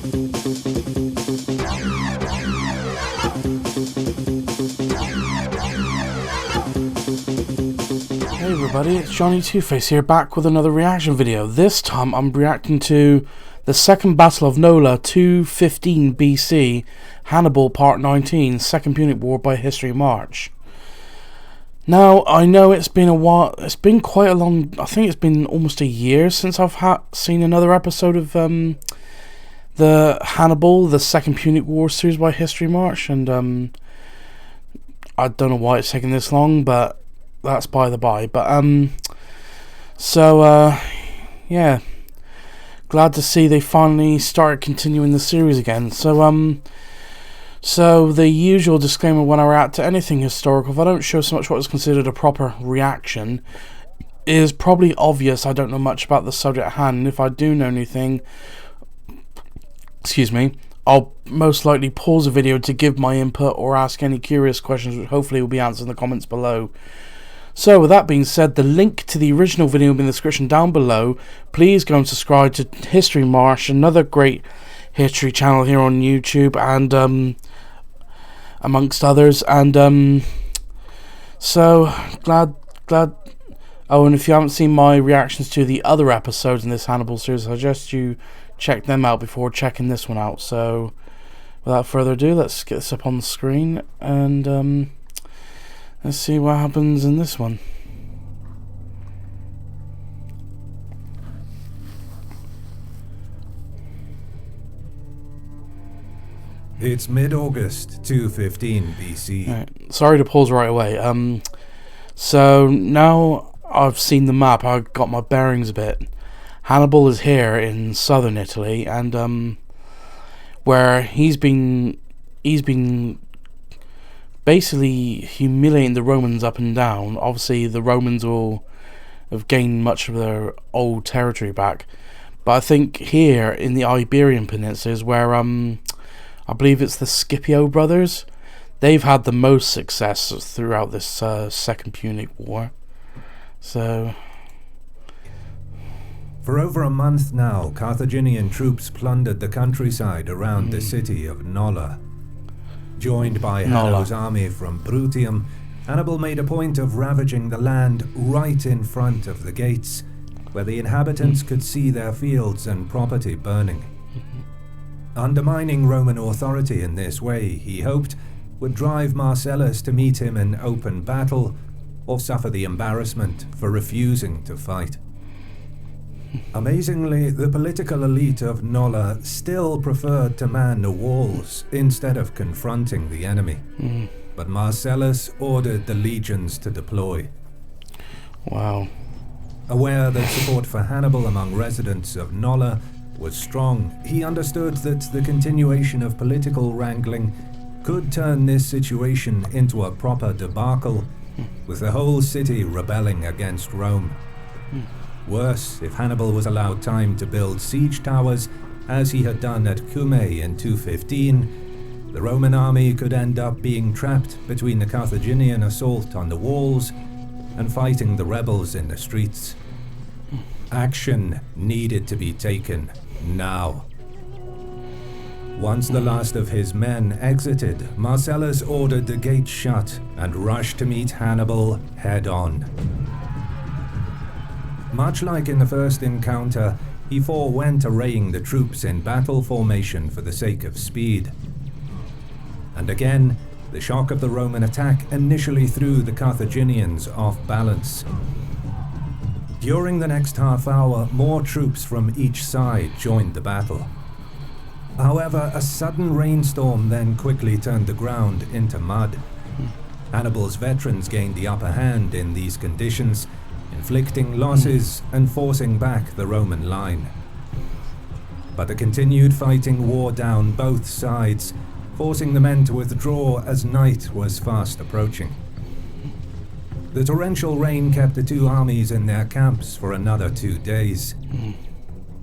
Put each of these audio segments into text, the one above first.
Hey everybody, it's Johnny Two-Face here, back with another reaction video. This time I'm reacting to the second battle of Nola, 215 BC, Hannibal Part 19, Second Punic War by History March. Now, I know it's been a while, it's been quite a long, I think it's been almost a year since I've seen another episode of the Hannibal, the Second Punic War series by History March, and I don't know why it's taking this long, but that's by the by. But yeah, glad to see they finally started continuing the series again. So the usual disclaimer when I react to anything historical, if I don't show so much what is considered a proper reaction, is probably obvious I don't know much about the subject at hand, and if I do know anything, I'll most likely pause the video to give my input or ask any curious questions, which hopefully will be answered in the comments below. So with that being said, the link to the original video will be in the description down below. Please go and subscribe to History March, another great history channel here on YouTube, and amongst others. And so glad. Oh, and if you haven't seen my reactions to the other episodes in this Hannibal series, I suggest you check them out before checking this one out. So without further ado, let's get this up on the screen and let's see what happens in this one. It's mid-August, 215 BC. Right. Sorry to pause right away. So now I've seen the map, I've got my bearings a bit. Hannibal is here in southern Italy, and where he's been basically humiliating the Romans up and down. Obviously the Romans will have gained much of their old territory back, but I think here in the Iberian Peninsula is where I believe it's the Scipio brothers. They've had the most success throughout this Second Punic War. So for over a month now, Carthaginian troops plundered the countryside around the city of Nola. Joined by Hannibal's army from Brutium, Hannibal made a point of ravaging the land right in front of the gates, where the inhabitants could see their fields and property burning. Undermining Roman authority in this way, he hoped, would drive Marcellus to meet him in open battle, or suffer the embarrassment for refusing to fight. Amazingly, the political elite of Nola still preferred to man the walls instead of confronting the enemy. But Marcellus ordered the legions to deploy. Wow. Aware that support for Hannibal among residents of Nola was strong, he understood that the continuation of political wrangling could turn this situation into a proper debacle, with the whole city rebelling against Rome. Worse, if Hannibal was allowed time to build siege towers, as he had done at Cumae in 215, the Roman army could end up being trapped between the Carthaginian assault on the walls and fighting the rebels in the streets. Action needed to be taken now. Once the last of his men exited, Marcellus ordered the gates shut and rushed to meet Hannibal head-on. Much like in the first encounter, he forewent arraying the troops in battle formation for the sake of speed. And again, the shock of the Roman attack initially threw the Carthaginians off balance. During the next half hour, more troops from each side joined the battle. However, a sudden rainstorm then quickly turned the ground into mud. Hannibal's veterans gained the upper hand in these conditions, inflicting losses and forcing back the Roman line. But the continued fighting wore down both sides, forcing the men to withdraw as night was fast approaching. The torrential rain kept the two armies in their camps for another 2 days.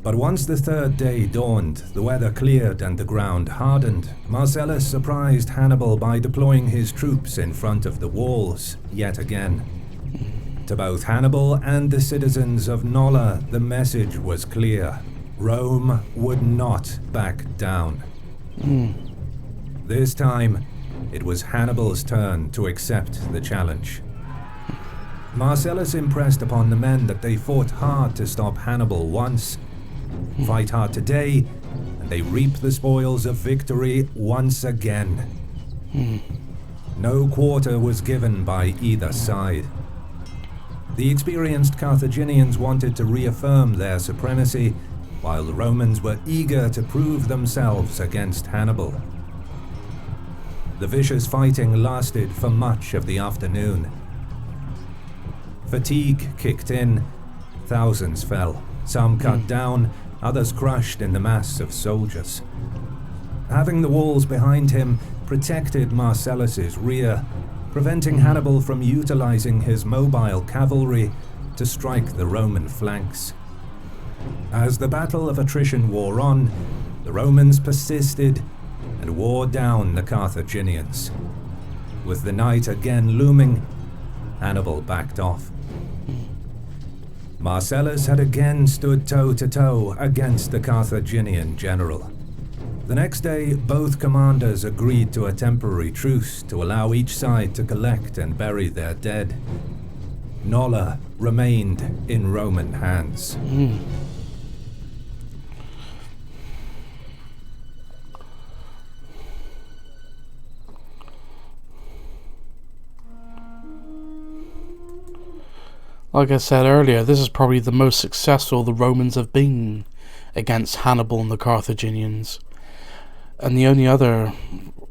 But once the third day dawned, the weather cleared and the ground hardened. Marcellus surprised Hannibal by deploying his troops in front of the walls yet again. To both Hannibal and the citizens of Nola, the message was clear. Rome would not back down. This time, it was Hannibal's turn to accept the challenge. Marcellus impressed upon the men that they fought hard to stop Hannibal once, fight hard today, and they reap the spoils of victory once again. No quarter was given by either side. The experienced Carthaginians wanted to reaffirm their supremacy, while the Romans were eager to prove themselves against Hannibal. The vicious fighting lasted for much of the afternoon. Fatigue kicked in, thousands fell, some cut down, others crushed in the mass of soldiers. Having the walls behind him protected Marcellus's rear, preventing Hannibal from utilizing his mobile cavalry to strike the Roman flanks. As the battle of attrition wore on, the Romans persisted and wore down the Carthaginians. With the night again looming, Hannibal backed off. Marcellus had again stood toe-to-toe against the Carthaginian general. The next day, both commanders agreed to a temporary truce to allow each side to collect and bury their dead. Nola remained in Roman hands. Like I said earlier, this is probably the most successful the Romans have been against Hannibal and the Carthaginians. And the only other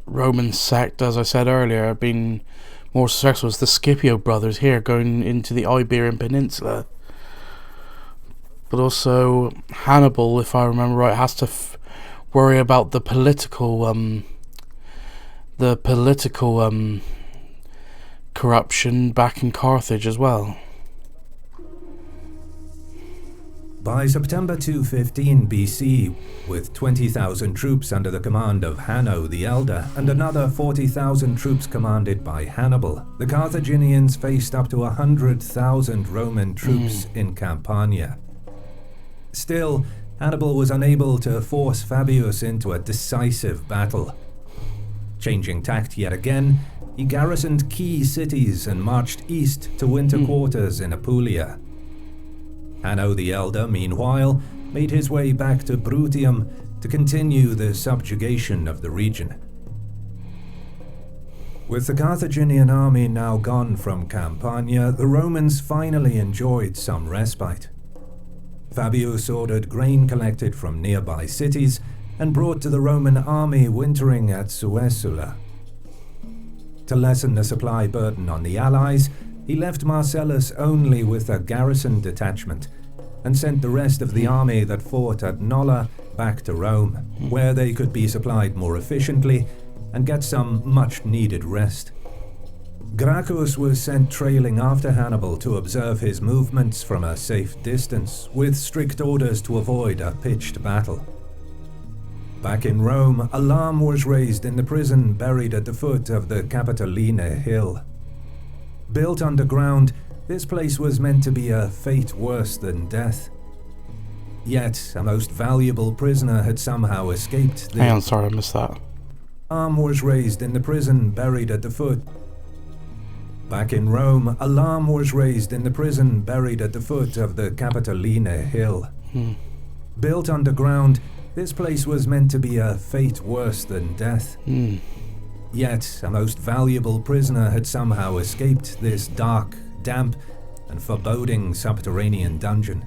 Roman sect, as I said earlier, being more successful is the Scipio brothers here, going into the Iberian Peninsula. But also Hannibal, if I remember right, has to worry about the political corruption back in Carthage as well. By September 215 BC, with 20,000 troops under the command of Hanno the Elder and another 40,000 troops commanded by Hannibal, the Carthaginians faced up to 100,000 Roman troops in Campania. Still, Hannibal was unable to force Fabius into a decisive battle. Changing tact yet again, he garrisoned key cities and marched east to winter quarters in Apulia. Hanno the Elder, meanwhile, made his way back to Bruttium to continue the subjugation of the region. With the Carthaginian army now gone from Campania, the Romans finally enjoyed some respite. Fabius ordered grain collected from nearby cities and brought to the Roman army wintering at Suessula. To lessen the supply burden on the allies, he left Marcellus only with a garrison detachment and sent the rest of the army that fought at Nola back to Rome, where they could be supplied more efficiently and get some much-needed rest. Gracchus was sent trailing after Hannibal to observe his movements from a safe distance, with strict orders to avoid a pitched battle. Back in Rome, alarm was raised in the prison buried at the foot of the Capitoline Hill. Built underground, this place was meant to be a fate worse than death. Yet, a most valuable prisoner had somehow escaped. Hang on, sorry, I missed that. Alarm was raised in the prison buried at the foot. Back in Rome, alarm was raised in the prison buried at the foot of the Capitoline Hill. Built underground, this place was meant to be a fate worse than death. Yet, a most valuable prisoner had somehow escaped this dark, damp, and foreboding subterranean dungeon.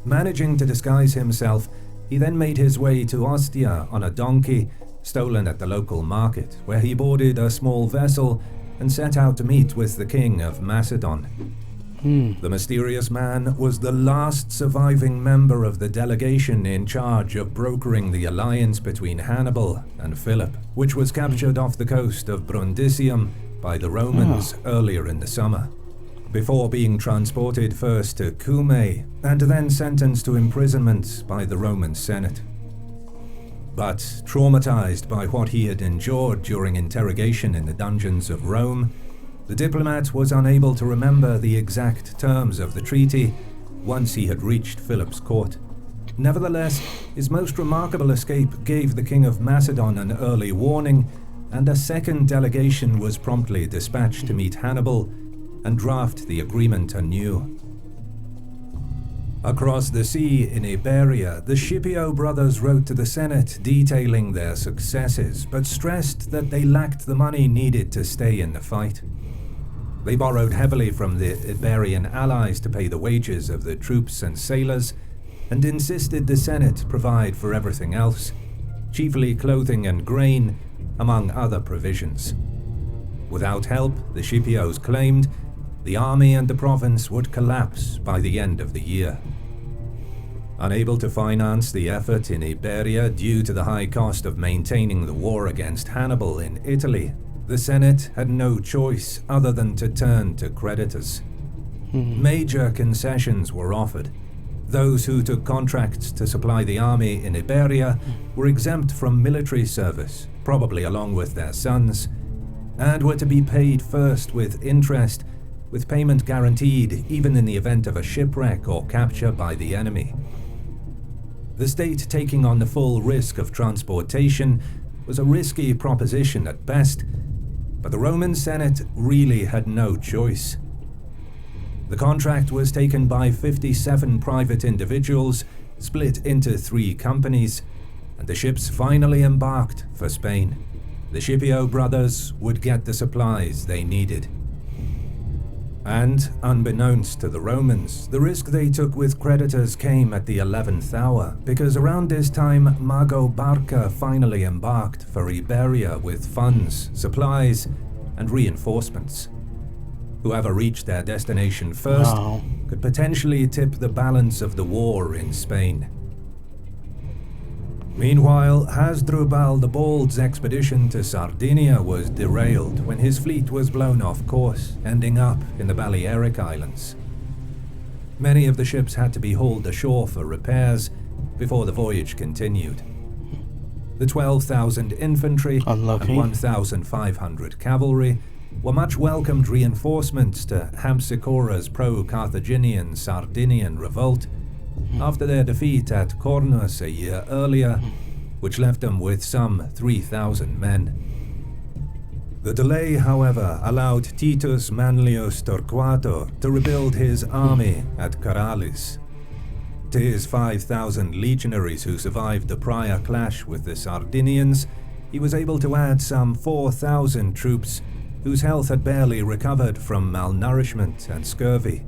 Managing to disguise himself, he then made his way to Ostia on a donkey, stolen at the local market, where he boarded a small vessel and set out to meet with the king of Macedon. The mysterious man was the last surviving member of the delegation in charge of brokering the alliance between Hannibal and Philip, which was captured off the coast of Brundisium by the Romans earlier in the summer, before being transported first to Cumae and then sentenced to imprisonment by the Roman Senate. But traumatized by what he had endured during interrogation in the dungeons of Rome, the diplomat was unable to remember the exact terms of the treaty once he had reached Philip's court. Nevertheless, his most remarkable escape gave the King of Macedon an early warning, and a second delegation was promptly dispatched to meet Hannibal and draft the agreement anew. Across the sea in Iberia, the Scipio brothers wrote to the Senate detailing their successes, but stressed that they lacked the money needed to stay in the fight. They borrowed heavily from the Iberian allies to pay the wages of the troops and sailors, and insisted the Senate provide for everything else, chiefly clothing and grain, among other provisions. Without help, the Scipios claimed, the army and the province would collapse by the end of the year. Unable to finance the effort in Iberia due to the high cost of maintaining the war against Hannibal in Italy, the Senate had no choice other than to turn to creditors. Major concessions were offered. Those who took contracts to supply the army in Iberia were exempt from military service, probably along with their sons, and were to be paid first with interest, with payment guaranteed even in the event of a shipwreck or capture by the enemy. The state taking on the full risk of transportation was a risky proposition at best, but the Roman Senate really had no choice. The contract was taken by 57 private individuals, split into 3 companies, and the ships finally embarked for Spain. The Scipio brothers would get the supplies they needed. And, unbeknownst to the Romans, the risk they took with creditors came at the 11th hour, because around this time Mago Barca finally embarked for Iberia with funds, supplies, and reinforcements. Whoever reached their destination first could potentially tip the balance of the war in Spain. Meanwhile, Hasdrubal the Bald's expedition to Sardinia was derailed when his fleet was blown off course, ending up in the Balearic Islands. Many of the ships had to be hauled ashore for repairs before the voyage continued. The 12,000 infantry and 1,500 cavalry were much welcomed reinforcements to Hampsicora's pro-Carthaginian Sardinian revolt after their defeat at Cornus a year earlier, which left them with some 3,000 men. The delay, however, allowed Titus Manlius Torquato to rebuild his army at Caralis. To his 5,000 legionaries who survived the prior clash with the Sardinians, he was able to add some 4,000 troops whose health had barely recovered from malnourishment and scurvy,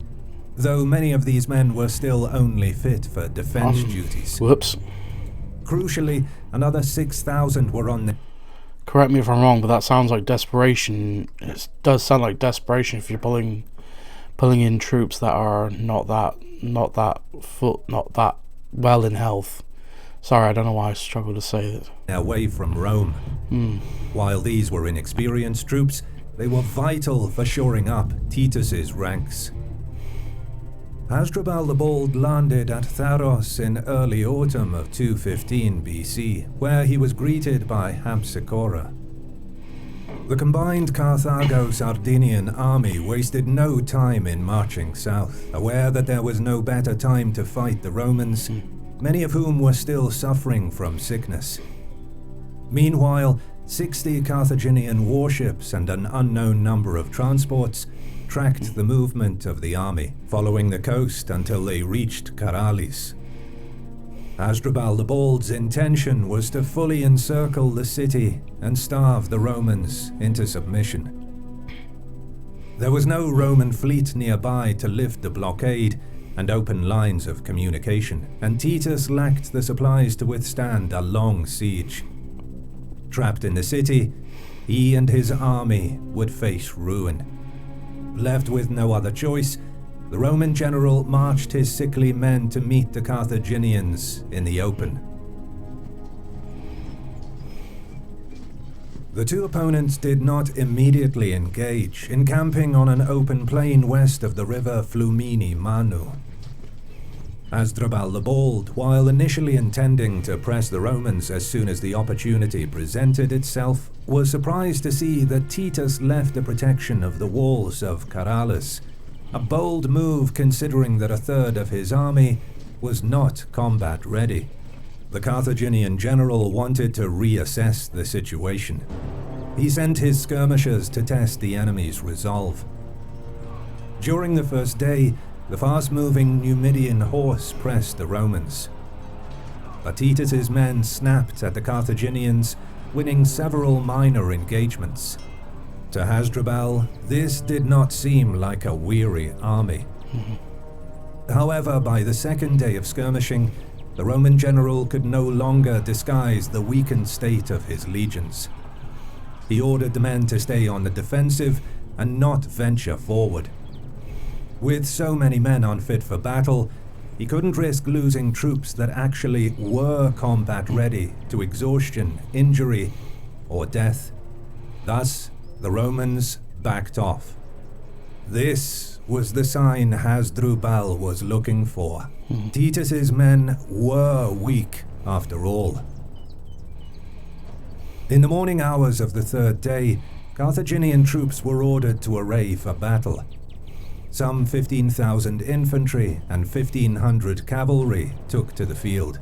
though many of these men were still only fit for defense duties. Whoops. Crucially, another 6,000 were on the... Correct me if I'm wrong, but that sounds like desperation. It does sound like desperation if you're pulling in troops that are not that well in health. Sorry, I don't know why I struggle to say that. Away from Rome. While these were inexperienced troops, they were vital for shoring up Titus's ranks. Hasdrubal the Bald landed at Tharos in early autumn of 215 BC, where he was greeted by Hampsicora. The combined Carthago-Sardinian army wasted no time in marching south, aware that there was no better time to fight the Romans, many of whom were still suffering from sickness. Meanwhile, 60 Carthaginian warships and an unknown number of transports tracked the movement of the army, following the coast until they reached Caralis. Hasdrubal the Bald's intention was to fully encircle the city and starve the Romans into submission. There was no Roman fleet nearby to lift the blockade and open lines of communication, and Titus lacked the supplies to withstand a long siege. Trapped in the city, he and his army would face ruin. Left with no other choice, the Roman general marched his sickly men to meet the Carthaginians in the open. The two opponents did not immediately engage, encamping on an open plain west of the river Flumini Manu. Hasdrubal the Bald, while initially intending to press the Romans as soon as the opportunity presented itself, was surprised to see that Titus left the protection of the walls of Caralis A bold move considering that a third of his army was not combat ready. The Carthaginian general wanted to reassess the situation. He sent his skirmishers to test the enemy's resolve. During the first day, the fast-moving Numidian horse pressed the Romans. But Titus's men snapped at the Carthaginians, winning several minor engagements. To Hasdrubal, this did not seem like a weary army. However, by the second day of skirmishing, the Roman general could no longer disguise the weakened state of his legions. He ordered the men to stay on the defensive and not venture forward. With so many men unfit for battle, he couldn't risk losing troops that actually were combat ready to exhaustion, injury, or death. Thus, the Romans backed off. This was the sign Hasdrubal was looking for. Titus's men were weak, after all. In the morning hours of the third day, Carthaginian troops were ordered to array for battle. Some 15,000 infantry and 1,500 cavalry took to the field.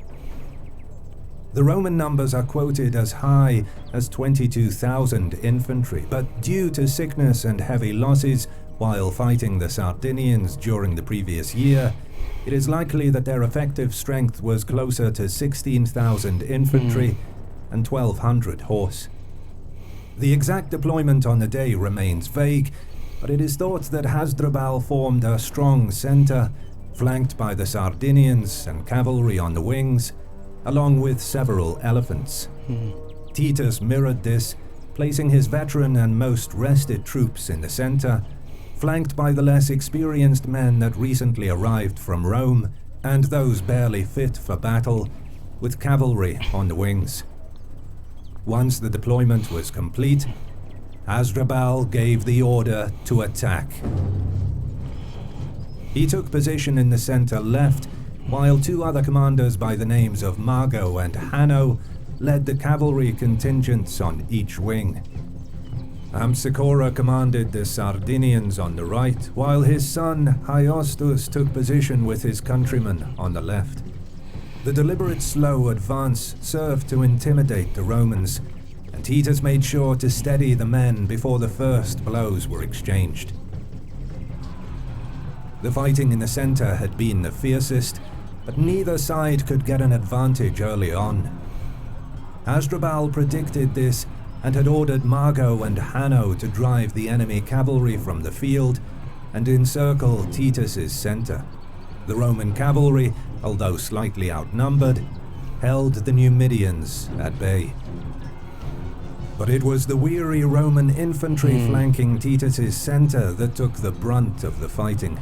The Roman numbers are quoted as high as 22,000 infantry, but due to sickness and heavy losses while fighting the Sardinians during the previous year, it is likely that their effective strength was closer to 16,000 infantry and 1,200 horse. The exact deployment on the day remains vague, but it is thought that Hasdrubal formed a strong centre, flanked by the Sardinians and cavalry on the wings, along with several elephants. Titus mirrored this, placing his veteran and most rested troops in the centre, flanked by the less experienced men that recently arrived from Rome and those barely fit for battle, with cavalry on the wings. Once the deployment was complete, Hasdrubal gave the order to attack. He took position in the center left, while two other commanders by the names of Mago and Hanno led the cavalry contingents on each wing. Amsicora commanded the Sardinians on the right, while his son Hyostus took position with his countrymen on the left. The deliberate slow advance served to intimidate the Romans, and Titus made sure to steady the men before the first blows were exchanged. The fighting in the center had been the fiercest, but neither side could get an advantage early on. Hasdrubal predicted this and had ordered Mago and Hanno to drive the enemy cavalry from the field and encircle Titus's center. The Roman cavalry, although slightly outnumbered, held the Numidians at bay. But it was the weary Roman infantry flanking Titus's center that took the brunt of the fighting.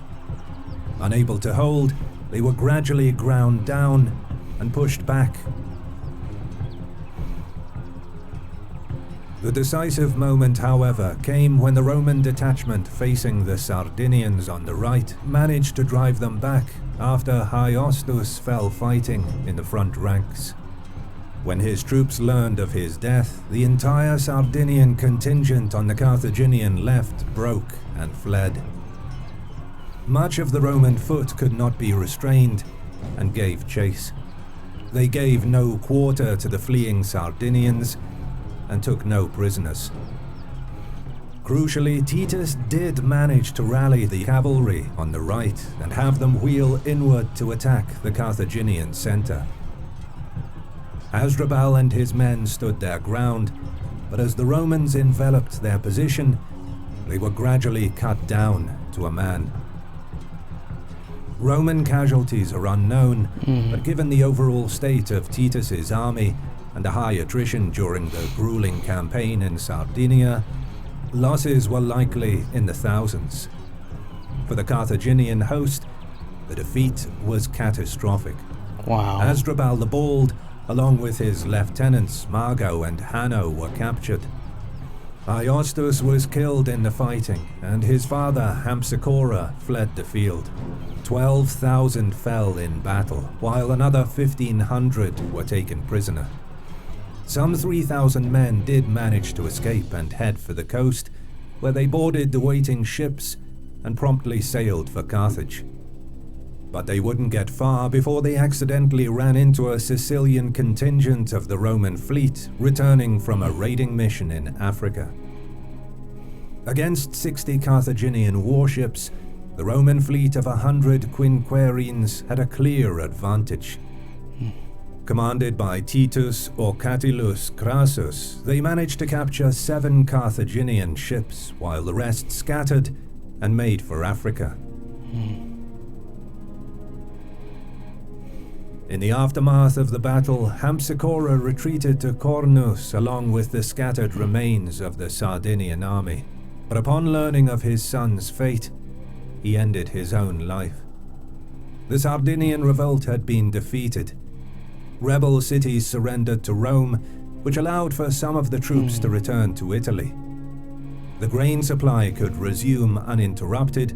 Unable to hold, they were gradually ground down and pushed back. The decisive moment, however, came when the Roman detachment facing the Sardinians on the right managed to drive them back after Hyostus fell fighting in the front ranks. When his troops learned of his death, the entire Sardinian contingent on the Carthaginian left broke and fled. Much of the Roman foot could not be restrained and gave chase. They gave no quarter to the fleeing Sardinians and took no prisoners. Crucially, Titus did manage to rally the cavalry on the right and have them wheel inward to attack the Carthaginian center. Hasdrubal and his men stood their ground, but as the Romans enveloped their position, they were gradually cut down to a man. Roman casualties are unknown, but given the overall state of Titus's army and the high attrition during the grueling campaign in Sardinia, losses were likely in the thousands. For the Carthaginian host, the defeat was catastrophic. Wow. Hasdrubal the Bald, along with his lieutenants Mago and Hanno, were captured. Hyostus was killed in the fighting, and his father Amsicora fled the field. 12,000 fell in battle, while another 1,500 were taken prisoner. Some 3,000 men did manage to escape and head for the coast, where they boarded the waiting ships and promptly sailed for Carthage. But they wouldn't get far before they accidentally ran into a Sicilian contingent of the Roman fleet returning from a raiding mission in Africa. Against 60 Carthaginian warships, the Roman fleet of 100 quinquerenes had a clear advantage. Commanded by Titus or Catulus Crassus, they managed to capture 7 Carthaginian ships, while the rest scattered and made for Africa. In the aftermath of the battle, Hampsicora retreated to Cornus along with the scattered remains of the Sardinian army. But upon learning of his son's fate, he ended his own life. The Sardinian revolt had been defeated. Rebel cities surrendered to Rome, which allowed for some of the troops to return to Italy. The grain supply could resume uninterrupted,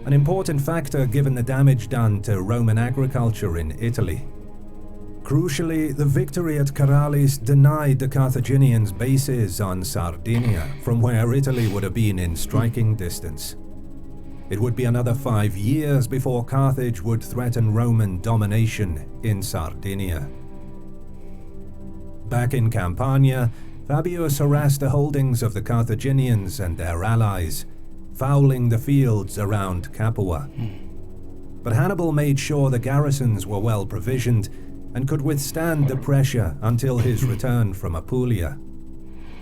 an important factor given the damage done to Roman agriculture in Italy. Crucially, the victory at Caralis denied the Carthaginians bases on Sardinia, from where Italy would have been in striking distance. It would be another 5 years before Carthage would threaten Roman domination in Sardinia. Back in Campania, Fabius harassed the holdings of the Carthaginians and their allies, fouling the fields around Capua. But Hannibal made sure the garrisons were well provisioned and could withstand the pressure until his return from Apulia.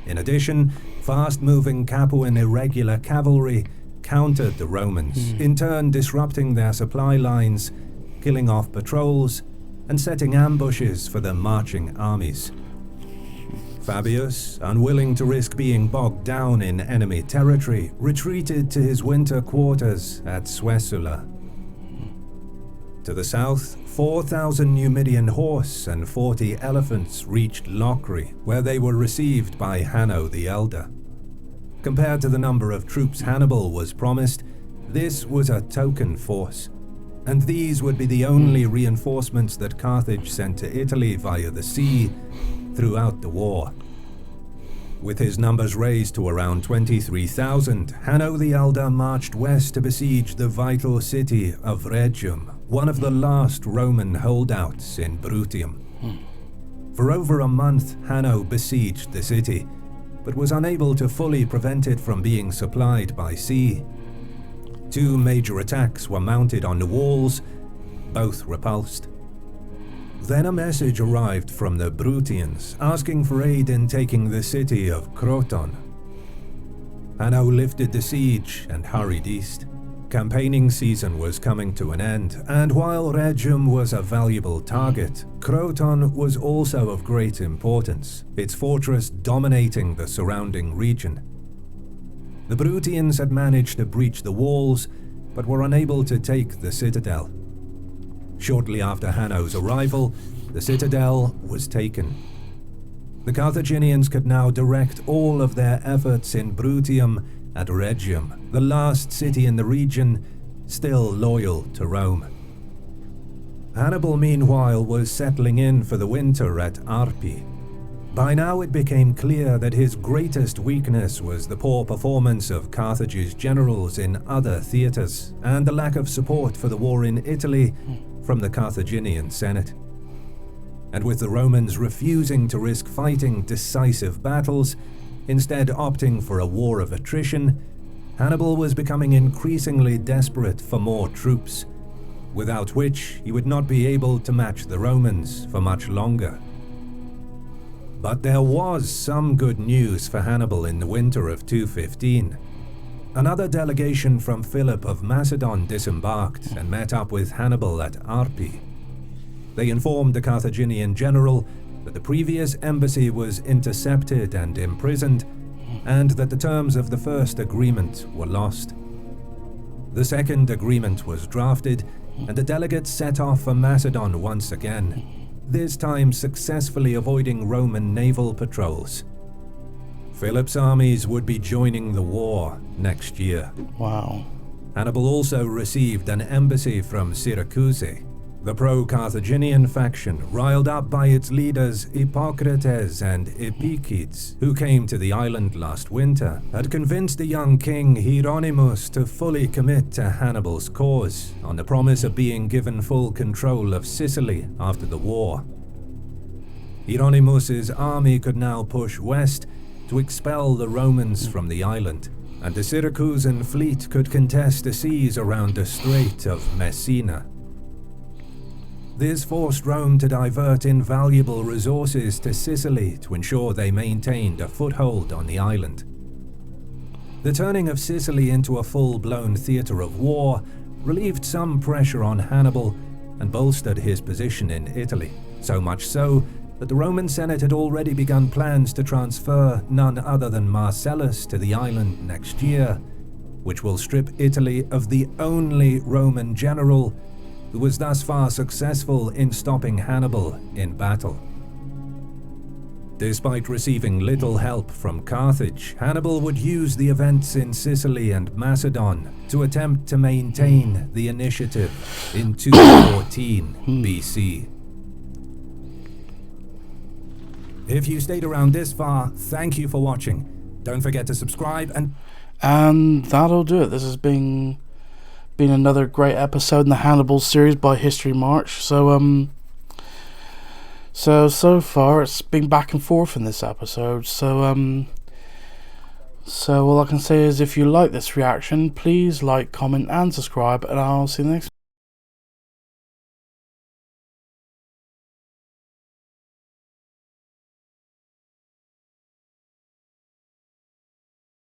In addition, fast-moving Capuan irregular cavalry countered the Romans, in turn disrupting their supply lines, killing off patrols, and setting ambushes for the marching armies. Fabius, unwilling to risk being bogged down in enemy territory, retreated to his winter quarters at Suessula. To the south, 4,000 Numidian horse and 40 elephants reached Locri, where they were received by Hanno the Elder. Compared to the number of troops Hannibal was promised, this was a token force, and these would be the only reinforcements that Carthage sent to Italy via the sea throughout the war. With his numbers raised to around 23,000, Hanno the Elder marched west to besiege the vital city of Rhegium, one of the last Roman holdouts in Bruttium. For over a month, Hanno besieged the city, but was unable to fully prevent it from being supplied by sea. 2 major attacks were mounted on the walls, both repulsed. Then a message arrived from the Bruttians, asking for aid in taking the city of Croton. Hanno lifted the siege and hurried east. Campaigning season was coming to an end, and while Rhegium was a valuable target, Croton was also of great importance, its fortress dominating the surrounding region. The Bruttians had managed to breach the walls, but were unable to take the citadel. Shortly after Hanno's arrival, the citadel was taken. The Carthaginians could now direct all of their efforts in Bruttium and Rhegium, the last city in the region still loyal to Rome. Hannibal, meanwhile, was settling in for the winter at Arpi. By now it became clear that his greatest weakness was the poor performance of Carthage's generals in other theatres, and the lack of support for the war in Italy from the Carthaginian Senate. And with the Romans refusing to risk fighting decisive battles, instead opting for a war of attrition, Hannibal was becoming increasingly desperate for more troops, without which he would not be able to match the Romans for much longer. But there was some good news for Hannibal in the winter of 215. Another delegation from Philip of Macedon disembarked and met up with Hannibal at Arpi. They informed the Carthaginian general that the previous embassy was intercepted and imprisoned, and that the terms of the first agreement were lost. The second agreement was drafted, and the delegates set off for Macedon once again, this time successfully avoiding Roman naval patrols. Philip's armies would be joining the war next year. Wow. Hannibal also received an embassy from Syracuse, The pro-Carthaginian faction, riled up by its leaders Hippocrates and Epicides, who came to the island last winter, had convinced the young king Hieronymus to fully commit to Hannibal's cause, on the promise of being given full control of Sicily after the war. Hieronymus's army could now push west to expel the Romans from the island, and the Syracusan fleet could contest the seas around the Strait of Messina. This forced Rome to divert invaluable resources to Sicily to ensure they maintained a foothold on the island. The turning of Sicily into a full-blown theatre of war relieved some pressure on Hannibal and bolstered his position in Italy, so much so that the Roman Senate had already begun plans to transfer none other than Marcellus to the island next year, which will strip Italy of the only Roman general who was thus far successful in stopping Hannibal in battle. Despite receiving little help from Carthage, Hannibal would use the events in Sicily and Macedon to attempt to maintain the initiative in 214 BC. If you stayed around this far, thank you for watching. Don't forget to subscribe And that'll do it. This has been another great episode in the Hannibal series by History March. So far it's been back and forth in this episode. So all I can say is, if you like this reaction, please like, comment and subscribe, and I'll see you next